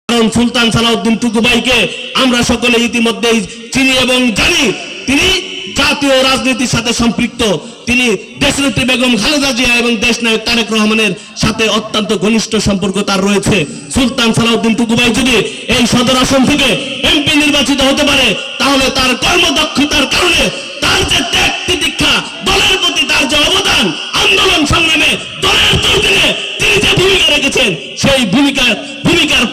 কারণ সুলতান সালাউদ্দিন টুকু ভাইকে আমরা সকলে ইতিমধ্যেই চিনি এবং জানি তিনি জাতীয় রাজনীতির সাথে সম্পৃক্ত। তিনি দেশনেত্রী বেগম খালেদা জিয়া এবং দেশনায়ক তারেক রহমানের সাথে অত্যন্ত ঘনিষ্ঠ সম্পর্ক তার রয়েছে। সুলতান সালাউদ্দিন টুকু ভাই যদি এই সদর আসন থেকে এমপি নির্বাচিত হতে পারে, তাহলে তার কর্মদক্ষতার কারণে তার যে ত্যাগ তিতিক্ষা, দলের প্রতি তার যে অবদান, আন্দোলন সংগ্রামে দলের দুর্দিনে তিনি যে ভূমিকা রেখেছেন, সেই ভূমিকার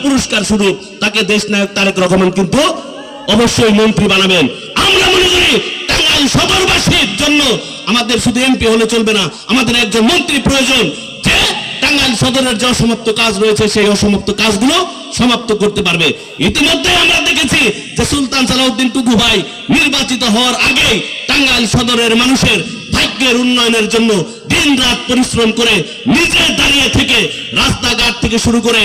পুরস্কার স্বরূপ তাকে দেশনায়ক তারেক রহমান কিন্তু অবশ্যই মন্ত্রী বানাবেন। আমরা মনে করি টাঙ্গাইল সদরবাসীর জন্য আমাদের শুধু এমপি হলে চলবে না, আমাদের একজন মন্ত্রী প্রয়োজন, যে টাঙ্গাইল সদরের যে অসমাপ্ত কাজ রয়েছে সেই অসমাপ্ত কাজগুলো সমাপ্ত করতে পারবে। ইতিমধ্যে আমরা দেখেছি যে সুলতান সালাউদ্দিন টুকু ভাই নির্বাচিত হওয়ার আগেই টাঙ্গাইল সদরের মানুষের ভাগ্যের উন্নয়নের জন্য দিন রাত পরিশ্রম করে নিজে দাঁড়িয়ে থেকে রাস্তাঘাট থেকে শুরু করে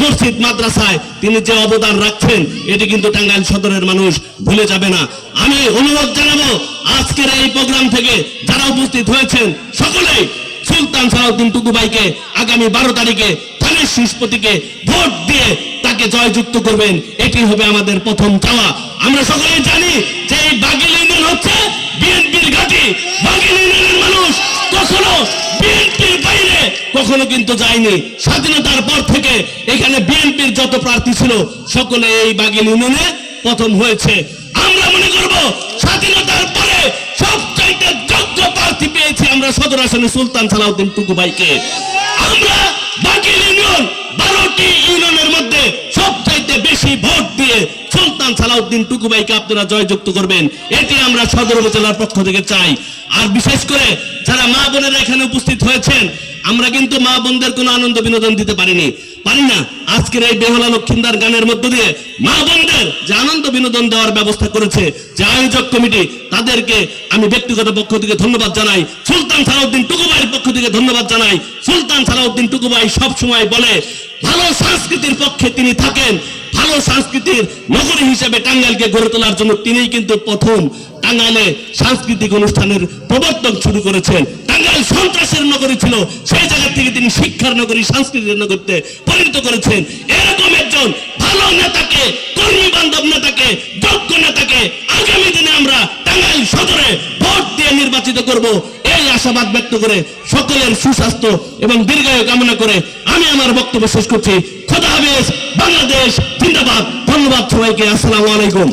মসজিদ মাদ্রাসায় তিনি যে অবদান রাখছেন, এটি কিন্তু টাঙ্গাইল সদরের মানুষ ভুলে যাবে না। আমি অনুরোধ জানাবো আজকের এই প্রোগ্রাম থেকে যারা উপস্থিত হয়েছেন সকলেই সুলতান সালাউদ্দিন টুকু ভাইকে আগামী 12 তারিখে ধানের শীষ প্রতীকে ভোট দিয়ে তাকে জয়যুক্ত করবেন। এটি হবে আমাদের প্রথম চাওয়া। আমরা সকলেই জানি যে এই বাগিল ইউনিয়ন হচ্ছে বিএনপির ঘাঁটি। বাগিল ইউনিয়নের মানুষ কখনো বিএনপির বাইরে কখনো কিন্তু যায়নি। স্বাধীনতার পর থেকে এখানে বিএনপির যত প্রার্থী ছিল সকলে এই বাগিল ইউনিয়নে প্রথম হয়েছে। আমরা মনে করব স্বাধীনতার পরে সবচাইতে যোগ্য প্রার্থী পেয়েছি আমরা সদর আসনে সুলতান সালাউদ্দিন টুকু ভাইকে। আমরা বাগিল ইউনিয়ন 12টি ইউনিয়নের মধ্যে সবচাইতে বেশি ভোট দিয়ে সুলতান সালাউদ্দিন টুকু ভাইকে আপনারা জয়যুক্ত করবেন, এটি আমরা সদর উপজেলার পক্ষ থেকে চাই। আর বিশেষ করে যারা মা বোনেরা এখানে উপস্থিত হয়েছেন, আমরা কিন্তু মা বোনদের কোনো আনন্দ বিনোদন দিতে পারি না। আজকের এই বেহুলা লক্ষিন্দার গানের মধ্য দিয়ে মা বোনদের যে আনন্দ বিনোদন দেওয়ার ব্যবস্থা করেছে যে আয়োজক কমিটি, তাদেরকে আমি ব্যক্তিগত পক্ষ থেকে ধন্যবাদ জানাই। সুলতান সালাউদ্দিন টুকু ভাইয়ের পক্ষ থেকে ধন্যবাদ জানাই। সুলতান সালাউদ্দিন টুকু ভাই সবসময় বলে ভালো সংস্কৃতির পক্ষে তিনি থাকেন। ভালো সংস্কৃতির নগরী হিসেবে টাঙ্গাইলকে গড়ে তোলার জন্য তিনিই কিন্তু প্রথম টাঙ্গাইলে সাংস্কৃতিক অনুষ্ঠানের প্রবর্তন শুরু করেছেন। টাঙ্গাইল সন্ত্রাসের নগরী ছিল, সেই জায়গা থেকে তিনি শিক্ষার নগরী, সংস্কৃতির নগরীতে পরিণত করেছেন। এরকম একজন ভালো নেতাকে, কর্মী বান্ধব নেতাকে, যোগ্য নেতাকে আগামী দিনে আমরা টাঙ্গাইল সদরে ভোট দিয়ে নির্বাচিত করব, এই আশাবাদ ব্যক্ত করে সকলের সুস্বাস্থ্য এবং দীর্ঘায়ু কামনা করে আমি আমার বক্তব্য শেষ করছি। খোদা হাফেজ। বাংলাদেশ জিন্দাবাদ। ধন্যবাদ সবাইকে। আসসালামু আলাইকুম।